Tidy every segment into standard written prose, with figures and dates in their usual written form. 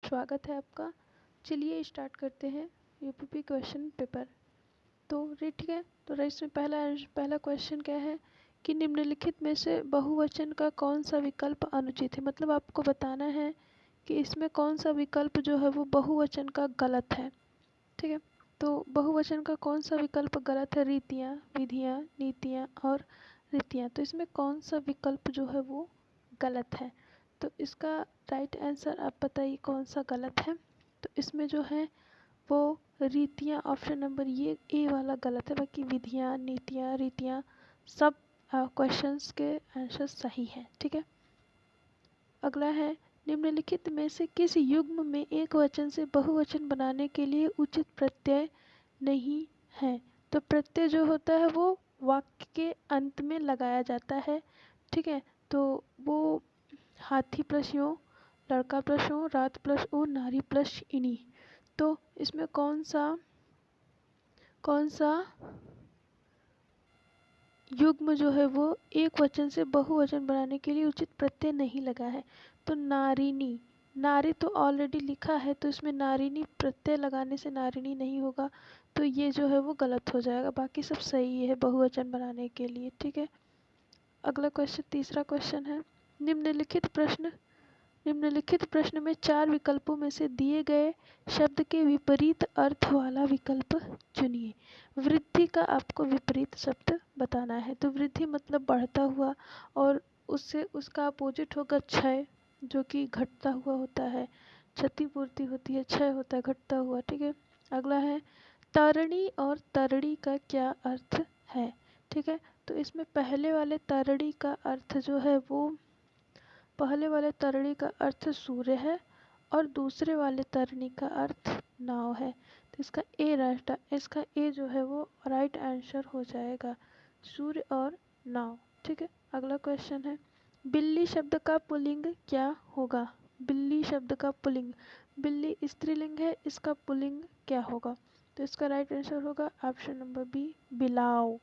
स्वागत है आपका। चलिए स्टार्ट करते हैं यूपीपी क्वेश्चन पेपर। तो ठीक है, तो इसमें पहला क्वेश्चन क्या है कि निम्नलिखित में से बहुवचन का कौन सा विकल्प अनुचित है। मतलब आपको बताना है कि इसमें कौन सा विकल्प जो है वो बहुवचन का गलत है। ठीक है, तो बहुवचन का कौन सा विकल्प गलत है? रीतियाँ, विधियाँ, नीतियाँ और रीतियाँ। तो इसमें कौन सा विकल्प जो है वो गलत है? तो इसका राइट आंसर आप बताइए कौन सा गलत है। तो इसमें जो है वो रीतियाँ, ऑप्शन नंबर ये ए वाला गलत है। बाकी विधियाँ, नीतियाँ, रीतियाँ सब क्वेश्चंस के आंसर सही है। ठीक है, अगला है निम्नलिखित में से किस युग्म में एक वचन से बहुवचन बनाने के लिए उचित प्रत्यय नहीं है। तो प्रत्यय जो होता है वो वाक्य के अंत में लगाया जाता है। ठीक है, तो वो हाथी प्लस यो, लड़का प्लस ओ, रात प्लस ओ, नारी प्लस इनी। तो इसमें कौन सा युग्म जो है वो एक वचन से बहुवचन बनाने के लिए उचित प्रत्यय नहीं लगा है। तो नारिनी, नारी तो ऑलरेडी लिखा है, तो इसमें नारिनी प्रत्यय लगाने से नारिनी नहीं होगा, तो ये जो है वो गलत हो जाएगा। बाकी सब सही है बहुवचन बनाने के लिए। ठीक है, अगला क्वेश्चन, तीसरा क्वेश्चन है निम्नलिखित प्रश्न में 4 विकल्पों में से दिए गए शब्द के विपरीत अर्थ वाला विकल्प चुनिए। वृद्धि का आपको विपरीत शब्द बताना है। तो वृद्धि मतलब बढ़ता हुआ, और उससे उसका अपोजिट होगा क्षय, जो कि घटता हुआ होता है। क्षतिपूर्ति होती है, क्षय होता है घटता हुआ। ठीक है, अगला है तरणी और तरणी का क्या अर्थ है। ठीक है, तो इसमें पहले वाले तरणी का अर्थ जो है वो, पहले वाले तरणी का अर्थ सूर्य है और दूसरे वाले तरणी का अर्थ नाव है। तो इसका ए जो है वो राइट आंसर हो जाएगा, सूर्य और नाव। ठीक है, अगला क्वेश्चन है बिल्ली शब्द का पुल्लिंग क्या होगा। बिल्ली शब्द का पुल्लिंग, बिल्ली स्त्रीलिंग है, इसका पुल्लिंग क्या होगा। तो इसका राइट आंसर होगा ऑप्शन नंबर बी, बिलाव।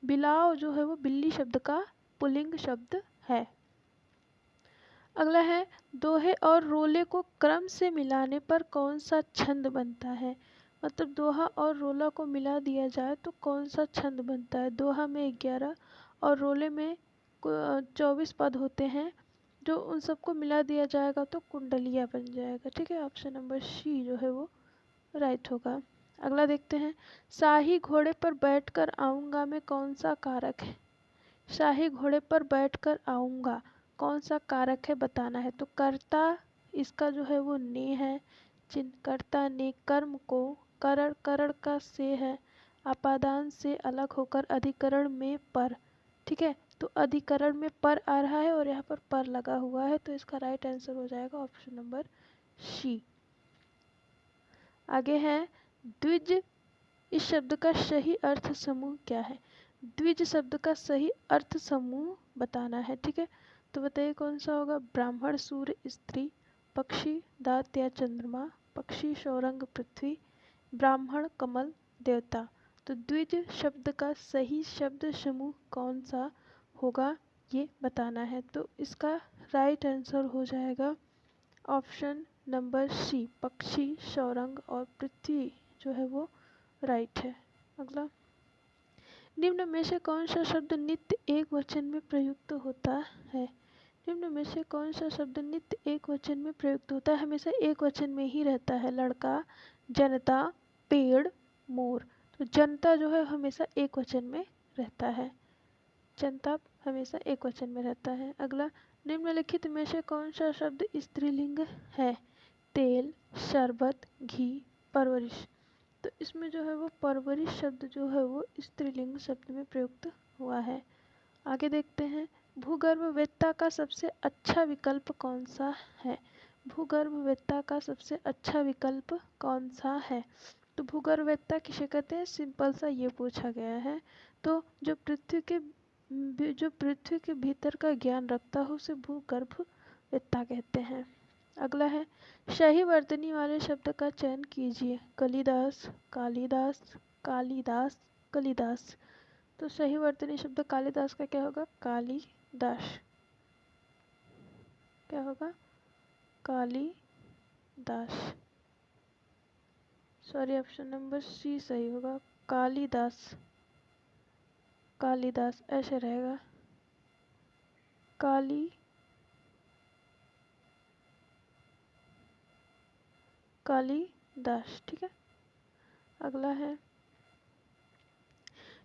बिलाव जो है वो बिल्ली शब्द का पुल्लिंग शब्द है। अगला है दोहे और रोले को क्रम से मिलाने पर कौन सा छंद बनता है। मतलब दोहा और रोला को मिला दिया जाए तो कौन सा छंद बनता है। दोहा में 11 और रोले में 24 पद होते हैं, जो उन सबको मिला दिया जाएगा तो कुंडलिया बन जाएगा। ठीक है, ऑप्शन नंबर सी जो है वो राइट होगा। अगला देखते हैं शाही घोड़े पर बैठकर आऊँगा में कौन सा कारक है। शाही घोड़े पर बैठकर आऊँगा कौन सा कारक है बताना है। तो कर्ता इसका जो है वो ने है, चिन्हकर्ता ने, कर्म को करण, करण का से है, अपादान से अलग होकर अधिकरण में पर। ठीक है, तो अधिकरण में पर आ रहा है और यहाँ पर लगा हुआ है, तो इसका राइट आंसर हो जाएगा ऑप्शन नंबर सी। आगे है द्विज, इस शब्द का सही अर्थ समूह क्या है। द्विज शब्द का सही अर्थ समूह बताना है। ठीक है, तो बताइए कौन सा होगा। ब्राह्मण सूर्य स्त्री, पक्षी दात या चंद्रमा, पक्षी शौरंग पृथ्वी, ब्राह्मण कमल देवता। तो द्विज शब्द का सही शब्द समूह कौन सा होगा ये बताना है। तो इसका राइट आंसर हो जाएगा ऑप्शन नंबर सी, पक्षी शौरंग और पृथ्वी जो है वो राइट है। अगला निम्न में से कौन सा शब्द नित्य एक वचन में प्रयुक्त होता है। निम्न में से कौन सा शब्द नित्य एक वचन में प्रयुक्त होता है, हमेशा एक वचन में ही रहता है। लड़का, जनता, पेड़, मोर। तो जनता जो है हमेशा एक वचन में रहता है, जनता हमेशा एक वचन में रहता है। अगला निम्नलिखित में से कौन सा शब्द स्त्रीलिंग है। तेल, शरबत, घी, परवरिश। तो इसमें जो है वो परवरिश शब्द जो है वो स्त्रीलिंग शब्द में प्रयुक्त हुआ है। आगे देखते हैं भूगर्भवेत्ता का सबसे अच्छा विकल्प कौन सा है। भूगर्भवेत्ता का सबसे अच्छा विकल्प कौन सा है। तो भूगर्भवेत्ता किसे कहते हैं, सिंपल सा ये पूछा गया है। तो जो पृथ्वी के भीतर का ज्ञान रखता हो उसे भूगर्भवेत्ता कहते हैं। अगला है सही वर्तनी वाले शब्द का चयन कीजिए। कालिदास, कालिदास, कालिदास, कालिदास। तो सही वर्तनी शब्द कालिदास का क्या होगा, कालिदास। क्या होगा, कालिदास। दास, सॉरी ऑप्शन नंबर सी सही होगा, कालिदास, कालिदास ऐसे रहेगा, कालिदास। ठीक है, अगला है,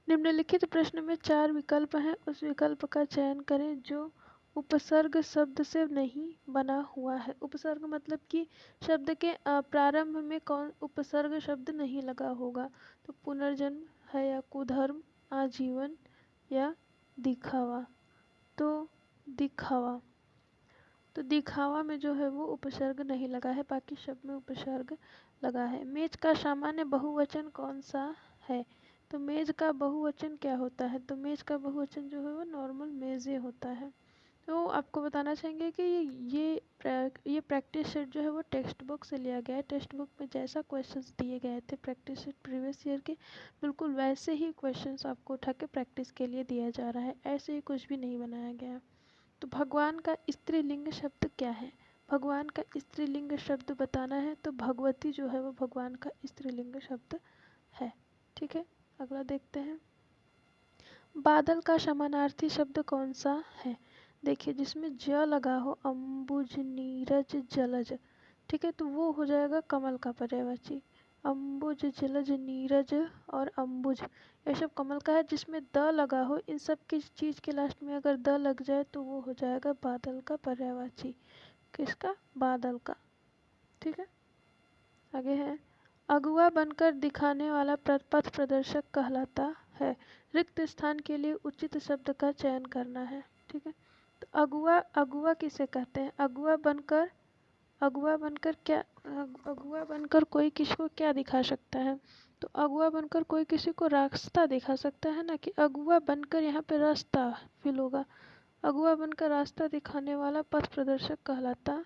निम्नलिखित प्रश्न में 4 विकल्प हैं, उस विकल्प का चयन करें जो उपसर्ग शब्द से नहीं बना हुआ है। उपसर्ग मतलब कि शब्द के प्रारंभ में कौन उपसर्ग शब्द नहीं लगा होगा। तो पुनर्जन्म है, या कुधर्म, आजीवन, या दिखावा। तो दिखावा, तो दिखावा में जो है वो उपसर्ग नहीं लगा है, बाकी शब्द में उपसर्ग लगा है। मेज का सामान्य बहुवचन कौन सा है। तो मेज का बहुवचन क्या होता है। तो मेज का बहुवचन जो है वो नॉर्मल मेज़े होता है। तो आपको बताना चाहेंगे कि ये प्रैक्टिस सेट जो है वो टेक्स्ट बुक से लिया गया है। टेक्स्ट बुक में जैसा क्वेश्चंस दिए गए थे प्रैक्टिस सेट प्रीवियस ईयर के, बिल्कुल वैसे ही क्वेश्चंस आपको उठा के प्रैक्टिस के लिए दिया जा रहा है, ऐसे ही कुछ भी नहीं बनाया गया। तो भगवान का स्त्रीलिंग शब्द क्या है। भगवान का स्त्रीलिंग शब्द बताना है तो भगवती जो है वो भगवान का स्त्रीलिंग शब्द है। ठीक है, अगला देखते हैं, बादल का समानार्थी शब्द कौन सा है। देखिए जिसमें ज लगा हो, अम्बुज, नीरज, जलज। ठीक है, तो वो हो जाएगा कमल का पर्यायवाची। अम्बुज, जलज, नीरज और अम्बुज ये सब कमल का है। जिसमें द लगा हो, इन सब की चीज़ के लास्ट में अगर द लग जाए तो वो हो जाएगा बादल का पर्यायवाची। किसका, बादल का। ठीक है, आगे है, अगुआ बनकर दिखाने वाला पथ प्रदर्शक कहलाता है। रिक्त स्थान के लिए उचित शब्द का चयन करना है। ठीक है, तो अगुआ, अगुआ किसे कहते हैं। अगुआ बनकर क्या, अगुआ बनकर कोई किसी को क्या दिखा सकता है। तो अगुआ बनकर कोई किसी को रास्ता दिखा सकता है ना, कि अगुआ बनकर यहाँ पे रास्ता फील होगा। अगुआ बनकर रास्ता दिखाने वाला पथ प्रदर्शक कहलाता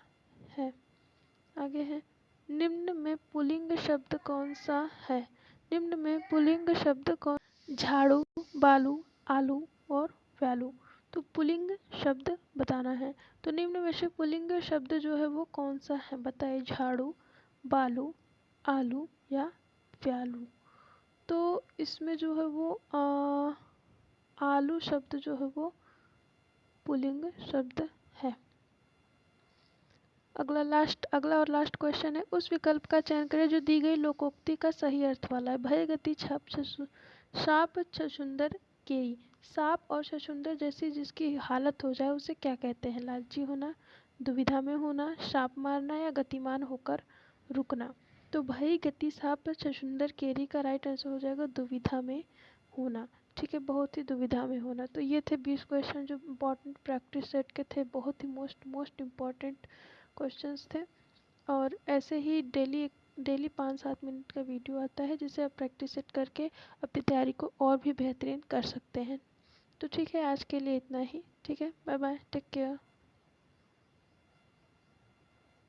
है। आगे है, निम्न में पुल्लिंग शब्द कौन सा है। निम्न में पुल्लिंग शब्द कौन, झाड़ू, बालू, आलू और व्यालू। तो पुल्लिंग शब्द बताना है। तो निम्न में से पुल्लिंग शब्द जो है वो कौन सा है, बताइए। झाड़ू, बालू, आलू या व्यालू। तो इसमें जो है वो आलू शब्द जो है वो पुल्लिंग शब्द है। अगला और लास्ट क्वेश्चन है, उस विकल्प का चयन करें जो दी गई लोकोक्ति का सही अर्थ वाला है। भय गति साप छछूंदर केरी। सांप और छछूंदर जैसी जिसकी हालत हो जाए उसे क्या कहते हैं। लालची होना, दुविधा में होना, सांप मारना या गतिमान होकर रुकना। तो भय गति साप छछूंदर केरी का राइट आंसर हो जाएगा दुविधा में होना। ठीक है, बहुत ही दुविधा में होना। तो ये थे 20 क्वेश्चन जो इम्पोर्टेंट प्रैक्टिस सेट के थे, बहुत ही मोस्ट इम्पॉर्टेंट क्वेश्चंस थे। और ऐसे ही डेली 5-7 मिनट का वीडियो आता है जिसे आप प्रैक्टिस सेट करके अपनी तैयारी को और भी बेहतरीन कर सकते हैं। तो ठीक है, आज के लिए इतना ही। ठीक है, बाय बाय, टेक केयर।